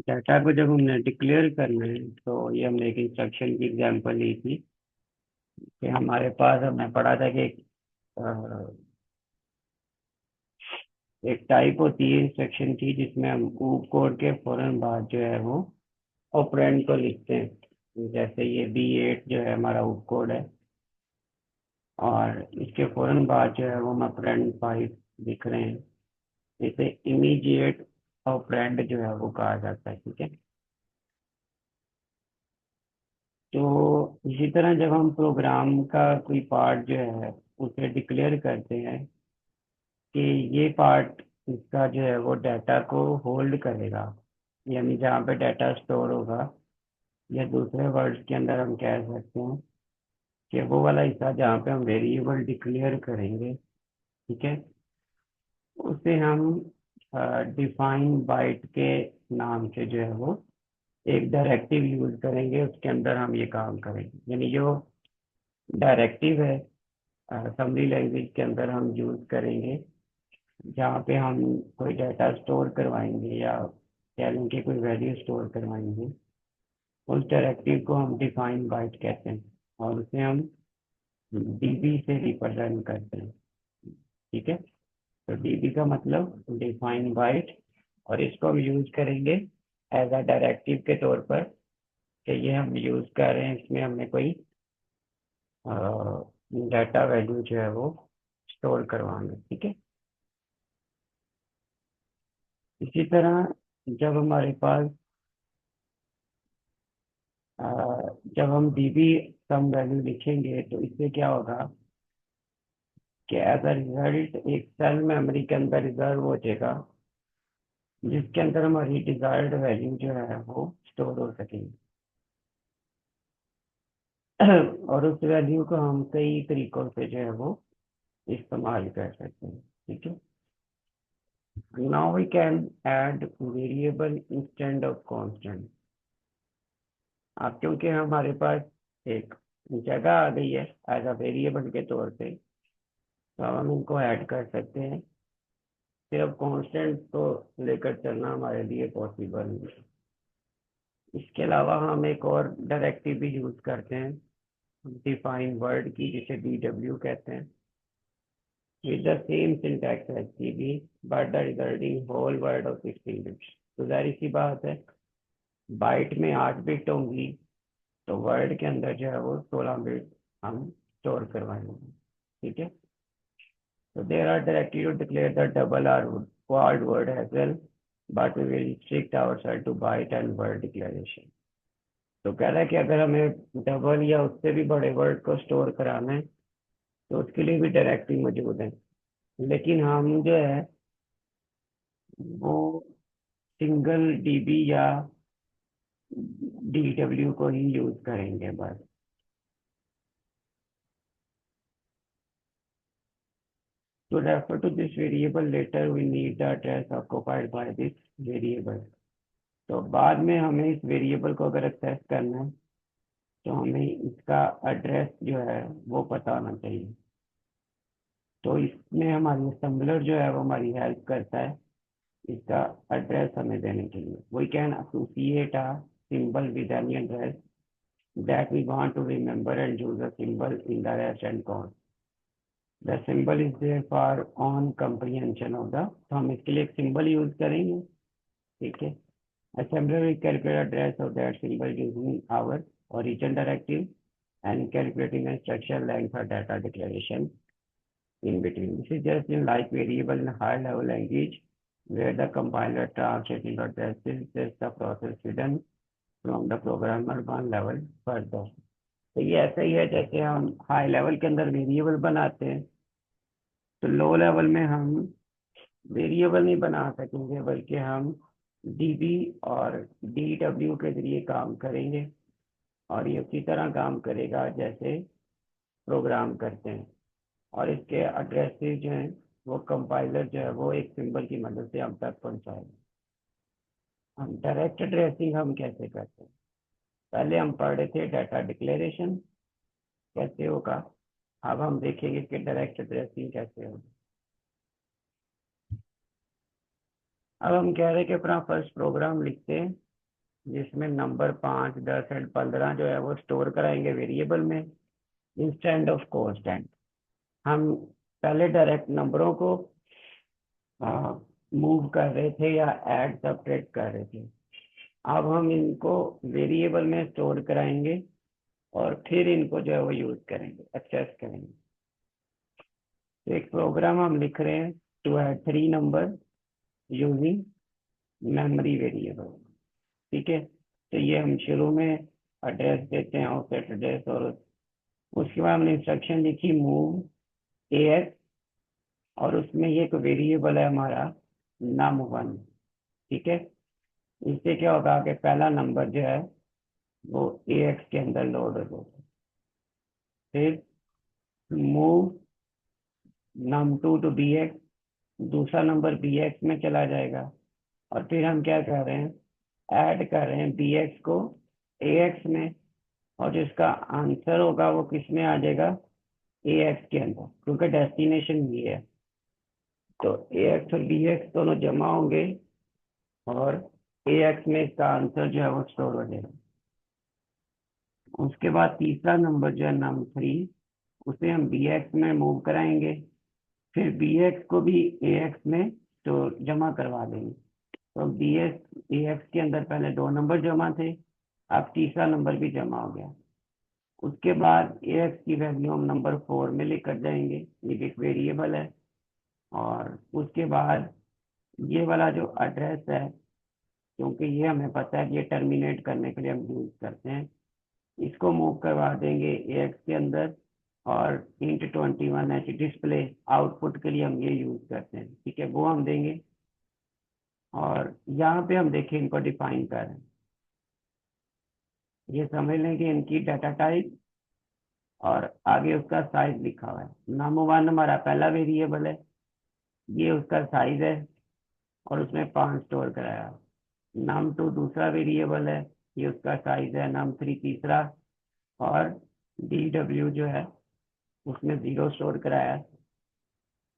Data को जब हमने डिक्लेयर करना है तो ये हमने एक इंस्ट्रक्शन की एग्जांपल ली थी कि हमारे पास हमने पढ़ा था कि एक टाइप होती है इंस्ट्रक्शन की जिसमें हम ऊप कोड के फौरन बाद जो है वो ऑपरेंड को लिखते हैं। जैसे ये B8 जो है हमारा ऊप कोड है और इसके फौरन बाद जो है वो हम ऑपरेंड 5 लिख रहे हैं। इसे इमीडिएट ऑपरेंड जो है वो कहा जाता है। ठीक है। तो इसी तरह जब हम प्रोग्राम का कोई पार्ट जो है उसे डिक्लेयर करते हैं कि ये पार्ट इसका जो है वो डाटा को होल्ड करेगा, यानी जहाँ पे डाटा स्टोर होगा, या दूसरे वर्ड्स के अंदर हम कह सकते हैं कि वो वाला हिस्सा जहाँ पे हम वेरिएबल डिक्लेयर करेंगे, ठीक है, उसे हम डिफाइन बाइट के नाम से जो है वो एक डायरेक्टिव यूज करेंगे। उसके अंदर हम ये काम करेंगे, यानी जो डायरेक्टिव है असेंबली लैंग्वेज के अंदर हम यूज करेंगे जहाँ पे हम कोई डाटा स्टोर करवाएंगे या कह लें कि कोई वैल्यू स्टोर करवाएंगे। उस डायरेक्टिव को हम डिफाइन बाइट कहते हैं और उसे हम डीबी से रिप्रेजेंट करते हैं। ठीक है। तो डीबी का मतलब डिफाइन बाइट, और इसको हम यूज करेंगे एज अ डायरेक्टिव के तौर पर कि ये हम यूज कर रहे हैं, इसमें हमने कोई डाटा वैल्यू जो है वो स्टोर करवाना है। ठीक है। इसी तरह जब हमारे पास अ, जब हम डीबी सम वैल्यू लिखेंगे तो इससे क्या होगा कि एज अ रिजल्ट एक सेल मेमोरी के अंदर रिजर्व हो जाएगा जिसके अंदर हमारी डिजायर्ड वैल्यू जो है वो स्टोर हो सकेगी। और उस वैल्यू को हम कई तरीकों से जो है वो इस्तेमाल कर सकते हैं। ठीक है। Now we can add variable instead of constant. अब क्योंकि हमारे पास एक जगह आ गई है एज अ वेरिएबल के तौर पे, तो हम इनको ऐड कर सकते हैं। सिर्फ कांस्टेंट को लेकर चलना हमारे लिए पॉसिबल नहीं है। इसके अलावा हम एक और डायरेक्टिव भी यूज करते हैं डिफाइन वर्ड की, जिसे DW कहते हैं, with the same syntax as CB but the resulting whole word of 16 bits। तो जाहिर सी बात है, बाइट में 8 बिट होंगी तो वर्ड के अंदर जो है वो 16 बिट हम स्टोर करवाएंगे। ठीक है। So there are directly to declare the double or quad word as well, but we will restrict ourselves to byte and word declaration। तो कह रहा है कि अगर हमें डबल या उससे भी बड़े वर्ड को स्टोर कराना है तो उसके लिए भी डायरेक्टरी मौजूद है, लेकिन हम जो है वो सिंगल डीबी या DW को ही यूज करेंगे बस। To refer to this variable later we need the address occupied by this variable। तो बाद में हमें इस वेरिएबल को अगर एक्सेस करना है तो हमें इसका एड्रेस जो है वो पता होना चाहिए। तो इसमें हमारी असेंबलर जो है वो हमारी हेल्प करता है इसका एड्रेस हमें देने के लिए। We can associate a symbol with any address that we want to remember and use a symbol in the rest and call. The symbol is there for on comprehension of the, तो हम इसके लिए एक symbol use करेंगे। ठीक है। Assembler will calculate address of that symbol using our origin directive and calculating a structure length for data declaration in between. This is just in like variable in high level language where the compiler translating addresses just the process hidden from the programmer one level further। तो ये ऐसा ही है जैसे हम high level के अंदर variable बनाते हैं, तो लो लेवल में हम वेरिएबल नहीं बना सकेंगे बल्कि हम डीबी और DW के जरिए काम करेंगे, और ये उसी तरह काम करेगा जैसे प्रोग्राम करते हैं। और इसके एड्रेसेस जो हैं वो कंपाइलर जो है वो एक सिंबल की मदद से हम तक पहुंचाएगा। हम डायरेक्ट एड्रेसिंग हम कैसे करते हैं, पहले हम पढ़ रहे थे डाटा डिक्लेरेशन कैसे होगा, अब हम देखेंगे कि डायरेक्ट एड्रेसिंग कैसे होगा। अब हम कह रहे हैं कि अपना फर्स्ट प्रोग्राम लिखते हैं जिसमें नंबर 5, 10 एंड 15 जो है वो स्टोर कराएंगे वेरिएबल में इंस्टेंट ऑफ कांस्टेंट। हम पहले डायरेक्ट नंबरों को मूव कर रहे थे या ऐड सब्ट्रैक्ट कर रहे थे। अब हम इनको वेरिएबल में स्टोर कराएंगे और फिर इनको जो है वो यूज करेंगे, एक्सेस करेंगे। तो एक प्रोग्राम हम लिख रहे हैं to add 3 number using memory variable. ठीक है, तो ये हम शुरू में एड्रेस देते हैं, ऑफसेट एड्रेस, और उसके बाद हमने इंस्ट्रक्शन लिखी मूव AX, और उसमें ये एक वेरिएबल है हमारा num1। ठीक है, इससे क्या होगा कि पहला नंबर जो है वो AX के अंदर लोड हो जाएगा। फिर मूव num2 टू BX, दूसरा नंबर BX में चला जाएगा। और फिर हम क्या कर रहे हैं, ऐड कर रहे हैं BX को AX में, और जिसका आंसर होगा वो किस में आ जाएगा, AX के अंदर, क्योंकि डेस्टिनेशन ये है। तो AX और BX दोनों जमा होंगे और AX में इसका आंसर जो है वो स्टोर हो जाएगा। उसके बाद तीसरा नंबर जो है num3, उसे हम BX में मूव कराएंगे, फिर BX को भी AX में तो जमा करवा देंगे। तो AX के अंदर पहले 2 नंबर जमा थे, अब तीसरा नंबर भी जमा हो गया। उसके बाद AX की वैल्यू हम नंबर 4 में लेकर जाएंगे, ये एक वेरिएबल है। और उसके बाद ये वाला जो एड्रेस है, क्योंकि ये हमें पता है कि ये टर्मिनेट करने के लिए हम यूज करते हैं, इसको मूव करवा देंगे AX के अंदर। और int21h डिस्प्ले आउटपुट के लिए हम ये यूज करते हैं, ठीक है, वो हम देंगे। और यहाँ पे हम देखें इनको डिफाइन कर रहे हैं, ये समझ लें कि इनकी डाटा टाइप और आगे उसका साइज लिखा हुआ है। num1 हमारा पहला वेरिएबल है, ये उसका साइज है और उसमें 5 स्टोर कराया। num2 दूसरा वेरिएबल है, ये उसका साइज है। num3 तीसरा, और DW जो है उसमें 0 स्टोर कराया,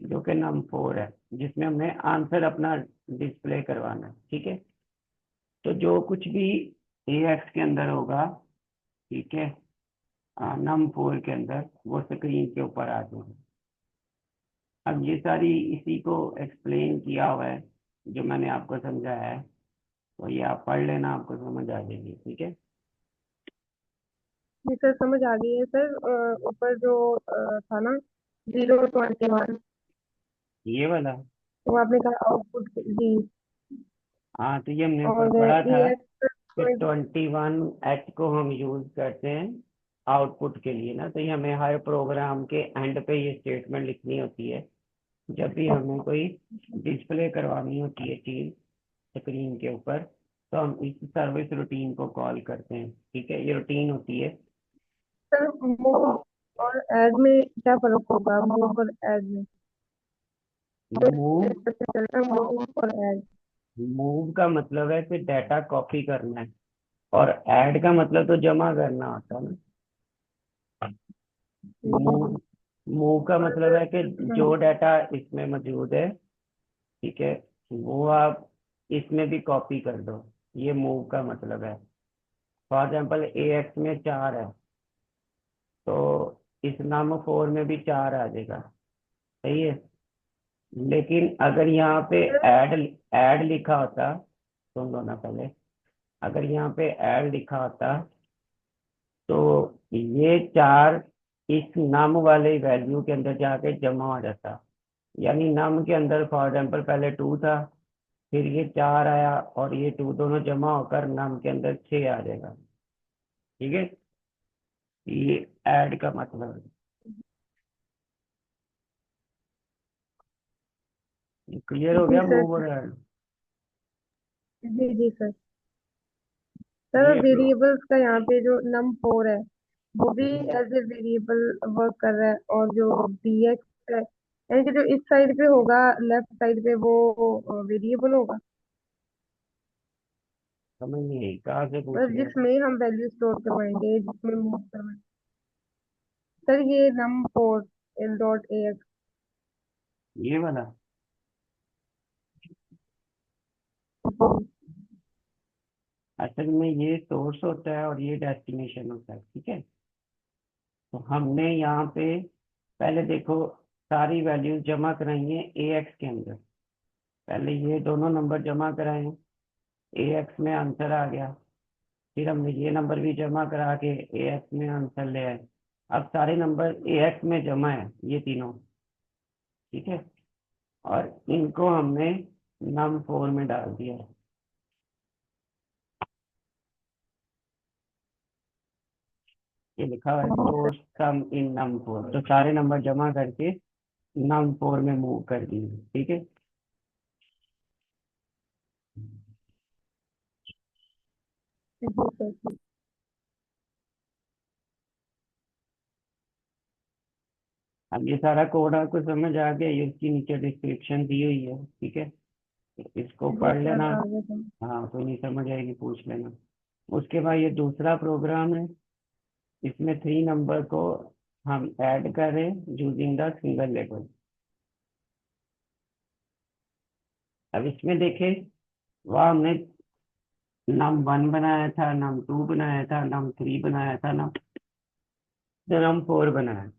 जो कि num4 है, जिसमें हमने आंसर अपना डिस्प्ले करवाना है। ठीक है, तो जो कुछ भी AX के अंदर होगा, ठीक है, num4 के अंदर, वो स्क्रीन के ऊपर आ जाएगा। अब ये सारी इसी को एक्सप्लेन किया हुआ है जो मैंने आपको समझाया है, तो ये आप पढ़ लेना, आपको समझ आ जाएगी। ठीक है, जी सर, समझ आ गई है सर। ऊपर जो था ना, 021, ये वाला। वो आपने कहा आउटपुट जी। हाँ, तो ये हमने ऊपर और पढ़ा था AX। कि 21H को हम यूज करते हैं आउटपुट के लिए ना, तो ये हमें हर प्रोग्राम के एंड पे ये स्टेटमेंट लिखनी होती है जब भी हमें कोई डिस्प्ले करवानी होती है चीज स्क्रीन के ऊपर, तो हम इस सर्विस रूटीन को कॉल करते हैं। ठीक है, ये रूटीन होती है। सर, मूव और ऐड में क्या फर्क होगा, मूव और ऐड में? मूव मूव और ऐड। मूव का मतलब है कि डाटा कॉपी करना है, और ऐड का मतलब तो जमा करना होता है ना। मूव मूव का मतलब है कि जो डाटा इसमें मौजूद है, ठीक है, वो आप इसमें भी कॉपी कर दो, ये मूव का मतलब है। फॉर एग्जाम्पल AX में 4 है, तो इस num4 में भी 4 आ जाएगा। सही है, लेकिन अगर यहाँ पे ऐड ऐड लिखा होता, सुन लो ना पहले, अगर यहाँ पे ऐड लिखा होता तो ये 4 इस नम वाले वैल्यू के अंदर जाके जमा हो जाता। यानी नम के अंदर फॉर एग्जाम्पल पहले 2 था, फिर ये 4 आया, और ये 2 दोनों जमा होकर नम के अंदर 6 आ जाएगा। ठीक है, ये ऐड का मतलब है। क्लियर हो जी गया सर। मूव और ऐड। जी जी सर। सर, ये प्रो वेरिएबल्स का यहाँ पे जो num4 है, वो भी एज ए वेरिएबल वर्क कर रहा है, और जो BX है, यानी कि जो इस साइड पे होगा, लेफ्ट साइड पे, वो वेरिएबल होगा, समझ नहीं आई, कहाँ से पूछ मतलब रहे हो। जिसमें हम वैल्यू स्टोर करवाएंगे, जिसमें मूव करवाएंगे। सर, ये num4 .ax। ये वाला। असल में ये सोर्स होता है और ये डेस्टिनेशन होता है, ठीक है। तो हमने यहाँ पे पहले देखो सारी वैल्यूज जमा कराई है ए एक्स के अंदर। पहले ये दोनों नंबर जमा कराए हैं, ए एक्स में आंसर आ गया। फिर हमने ये नंबर भी जमा करा के ए एक्स में आंसर ले आए। अब सारे नंबर ए एक्स में जमा है ये तीनों, ठीक है। और इनको हमने नम 4 में डाल दिया। ये लिखा हुआ है स्टोर सम इन नम 4, तो सारे नंबर जमा करके नम 4 में मूव कर दिए, ठीक है। जी सर जी। अब ये सारा कोड आपको समझ आ गया, ये उसकी नीचे डिस्क्रिप्शन दी हुई है, ठीक है। इसको जी पढ़ सर लेना। आ गया समझ। हाँ तो नहीं समझ आएगी पूछ लेना। उसके बाद ये दूसरा प्रोग्राम है, इसमें 3 नंबर को हम ऐड करें यूजिंग द सिंगल लेबल। अब इसमें देखें, वह हमने नम 1 बनाया था, नम 2 बनाया था, नम 3 बनाया था, नम 4 बनाया।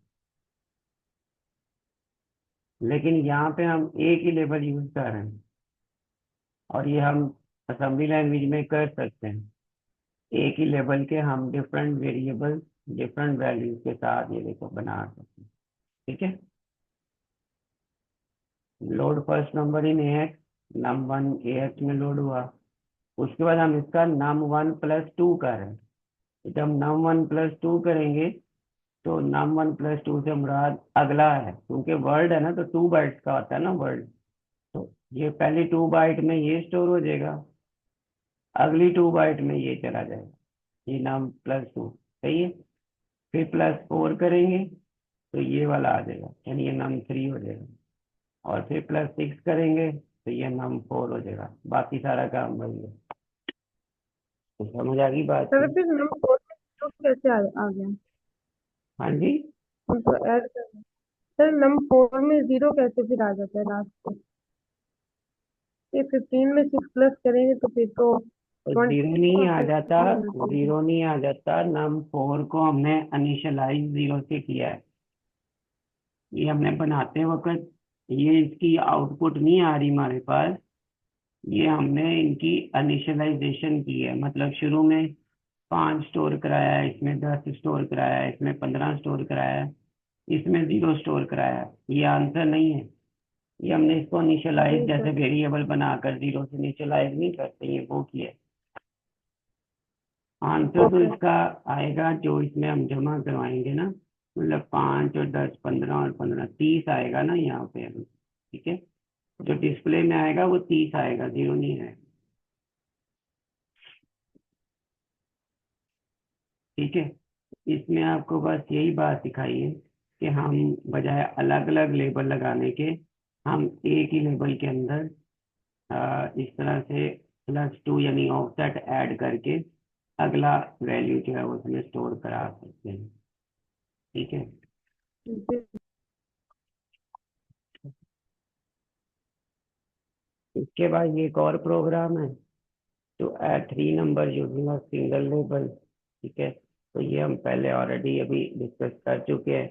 लेकिन यहाँ पे हम एक ही लेबल यूज कर रहे हैं, और ये हम असेंबली लैंग्वेज में कर सकते हैं। एक ही लेबल के हम डिफरेंट वेरिएबल डिफरेंट वैल्यूज के साथ ये देखो बना सकते हैं, ठीक है। Load first number in A X, num 1 A X में लोड हुआ। उसके बाद हम इसका नम 1 प्लस 2 कर रहे हैं। जब हम नम 1 प्लस 2 करेंगे तो नम 1 प्लस 2 से मुराद अगला है, क्योंकि वर्ड है ना तो 2 बाइट्स का होता है ना वर्ड। तो ये पहली 2 बाइट में ये स्टोर हो जाएगा, अगली 2 बाइट में ये चला जाएगा, ये नम प्लस 2, सही है। फिर प्लस 4 करेंगे तो ये वाला आ जाएगा, यानी ये नम 3 हो जाएगा। और फिर प्लस 6 करेंगे तो ये नम 4 हो जाएगा। बाकी सारा काम वही है। तो समझ आ गई बात सर की। फिर नंबर 4 में जीरो कैसे आ गया? हाँ जी। उनको ऐड करना। सर नंबर 4 में जीरो कैसे फिर आ जाता है लास्ट पे? ये 15 में 6 प्लस करेंगे तो फिर तो तो 20 जीरो नहीं आ जाता, होना चाहिए। जीरो नहीं आ जाता। नम 4 को हमने इनिशियलाइज 0 से किया है। ये हमने बनाते वक्त ये इसकी आउटपुट नहीं आ रही हमारे पास, ये हमने इनकी इनिशियलाइजेशन की है। मतलब शुरू में 5 स्टोर कराया है, इसमें 10 स्टोर कराया है, इसमें 15 स्टोर कराया है, इसमें 0 स्टोर कराया है। ये आंसर नहीं है, ये हमने इसको इनिशियलाइज जी जैसे सर। वेरिएबल बनाकर 0 से इनिशियलाइज नहीं करते, ये वो किया है। आंसर तो ओके। इसका आएगा जो इसमें हम जमा करवाएंगे ना, मतलब 5 और 10, 15 और 15, 30 आएगा ना यहाँ पे अभी, ठीक है। जो डिस्प्ले में आएगा वो 30 आएगा, 0 नहीं आएगा, ठीक है। इसमें आपको बस यही बात सिखाई है कि हम बजाय अलग अलग लेबल लगाने के, हम एक ही लेबल के अंदर इस तरह से +2 यानी ऑफसेट ऐड करके अगला वैल्यू जो है वो उसमें स्टोर करा सकते हैं, ठीक है। जी इसके बाद ये एक और प्रोग्राम है, तो add 3 number using a single label, ठीक है। तो ये हम पहले ऑलरेडी अभी डिस्कस कर चुके हैं।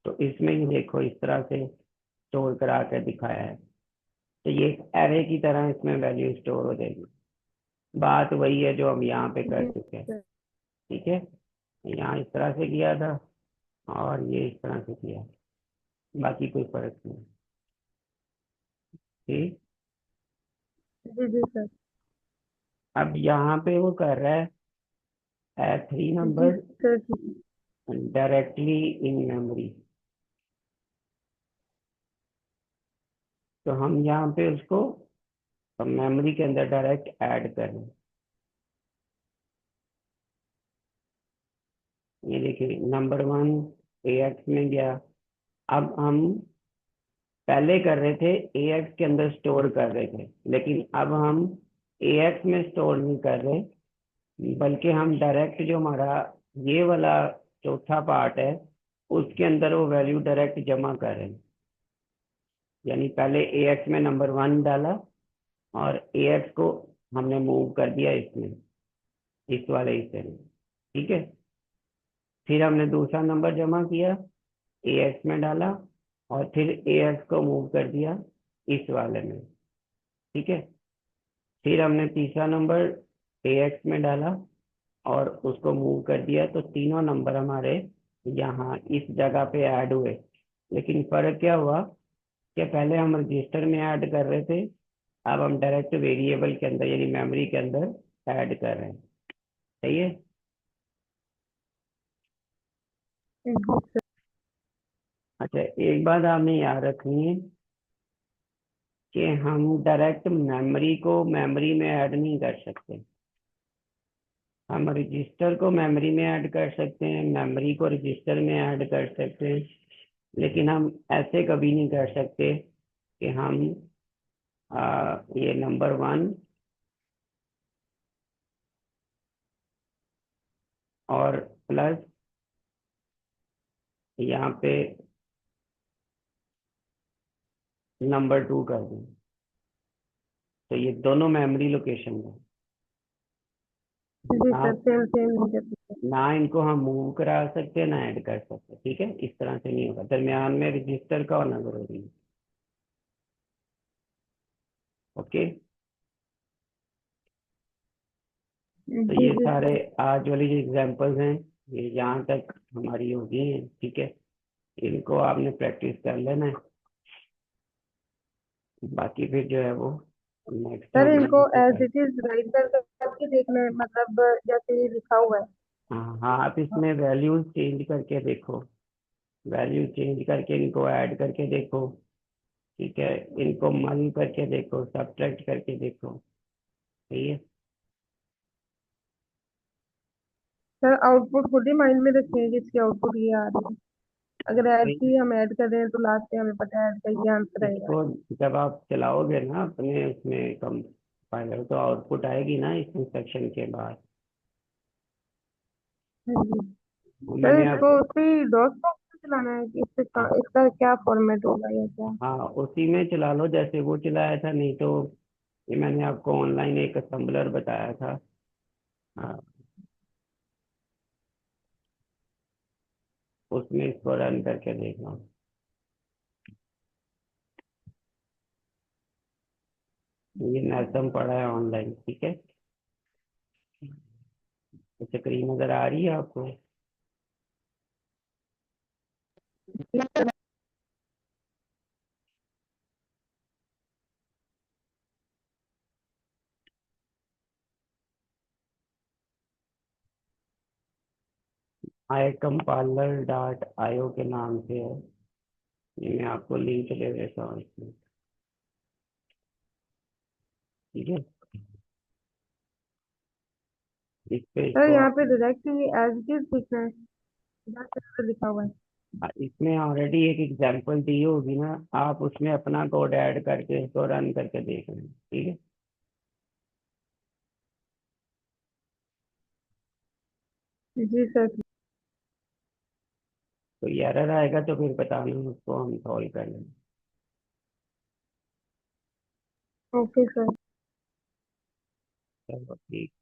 तो इसमें ही देखो इस तरह से स्टोर करा कर दिखाया है। तो ये एक एरे की तरह इसमें वैल्यू स्टोर हो जाएगी। बात वही है जो हम यहाँ पे कर जी चुके हैं, सर। ठीक है। यहाँ इस तरह से किया था और ये इस तरह से किया, बाकी कोई फर्क नहीं, ठीक। जी जी सर। अब यहाँ पे वो कर रहा है ऐड 3 जी नंबर सर जी। Directly in memory. तो हम यहाँ पे उसको मेमोरी के अंदर डायरेक्ट ऐड करें। ये देखिए नंबर 1 ए एक्स में गया। अब हम पहले कर रहे थे ए एक्स के अंदर स्टोर कर रहे थे, लेकिन अब हम ए एक्स में स्टोर नहीं कर रहे, बल्कि हम डायरेक्ट जो हमारा ये वाला चौथा पार्ट है उसके अंदर वो वैल्यू डायरेक्ट जमा कर रहे हैं। यानी पहले ए एक्स में नंबर 1 डाला और ए एक्स को हमने मूव कर दिया इसमें, इस वाले हिस्से में, ठीक है। फिर हमने दूसरा नंबर जमा किया, AX में डाला, और फिर AX को मूव कर दिया इस वाले में, ठीक है। फिर हमने तीसरा नंबर AX में डाला और उसको मूव कर दिया, तो तीनों नंबर हमारे यहाँ इस जगह पे ऐड हुए। लेकिन फर्क क्या हुआ कि पहले हम रजिस्टर में ऐड कर रहे थे, अब हम डायरेक्ट वेरिएबल के अंदर यानी मेमोरी के अंदर ऐड कर रहे हैं। सही है। जी सर। अच्छा, एक बात आपने याद रखनी है कि हम डायरेक्ट मेमोरी को मेमोरी में ऐड नहीं कर सकते। हम रजिस्टर को मेमोरी में ऐड कर सकते हैं, मेमोरी को रजिस्टर में ऐड कर सकते हैं, लेकिन हम ऐसे कभी नहीं कर सकते कि हम ये नंबर 1 और प्लस यहाँ पे नंबर 2 कर दें। तो ये दोनों मेमोरी लोकेशन है जी ना। सर, सेम सेम नहीं कर सकते। ना इनको हम मूव करा सकते ना ऐड कर सकते, ठीक है। इस तरह से नहीं होगा, दरमियान में रजिस्टर का होना जरूरी है। ओके। तो जी ये जी सारे सर। आज वाली जो एग्जांपल्स हैं, ये यहाँ तक हमारी हो गई हैं, ठीक है। इनको आपने प्रैक्टिस कर लेना है, बाकी फिर जो है वो नेक्स्ट सर हम इनको से एज कर। इट इज राइट करके देखना है, मतलब जैसे ये लिखा हुआ है। हाँ हाँ, आप इसमें वैल्यूज चेंज करके देखो, वैल्यू चेंज करके इनको ऐड करके देखो, ठीक है। इनको मल करके देखो, सब्ट्रैक्ट करके देखो, सही है। सर आउटपुट खुद ही माइंड में रखें कि इसकी आउटपुट ये आ रही है। अगर ऐड भाई, की हम ऐड कर रहे हैं तो लास्ट में हमें पता है ऐड का ये आंसर आएगा। इसको जब आप चलाओगे ना अपने उसमें कंपाइलर, तो आउटपुट आएगी ना इस इंस्ट्रक्शन के बाद। हाँ जी। सर मैंने इसको आप उसी डॉट कॉम से चलाना है कि इसका क्या फॉर्मेट होगा या क्या? हाँ, उसी में चला लो जैसे वो चलाया था, नहीं तो ये मैंने आपको ऑनलाइन एक असेंबलर बताया था। हाँ, उसमें इसको रन करके देखना। ये नैसम पड़ा है ऑनलाइन, ठीक है। स्क्रीन नजर आ रही है आपको? iCompiler.io के नाम से है। ये मैं आपको लिंक दे देता हूँ इसमें, ठीक है। इस पे सर इसको यहाँ पे डायरेक्ट ही एज इट इज लिखना है, जैसे लिखा हुआ है। इसमें ऑलरेडी एक एग्जांपल दी होगी ना, आप उसमें अपना कोड ऐड करके इसको रन करके देख लें, ठीक है। जी सर। तो ये एरर आएगा तो फिर बताना, उसको हम सॉल्व कर लेंगे। Okay sir. चलो ठीक।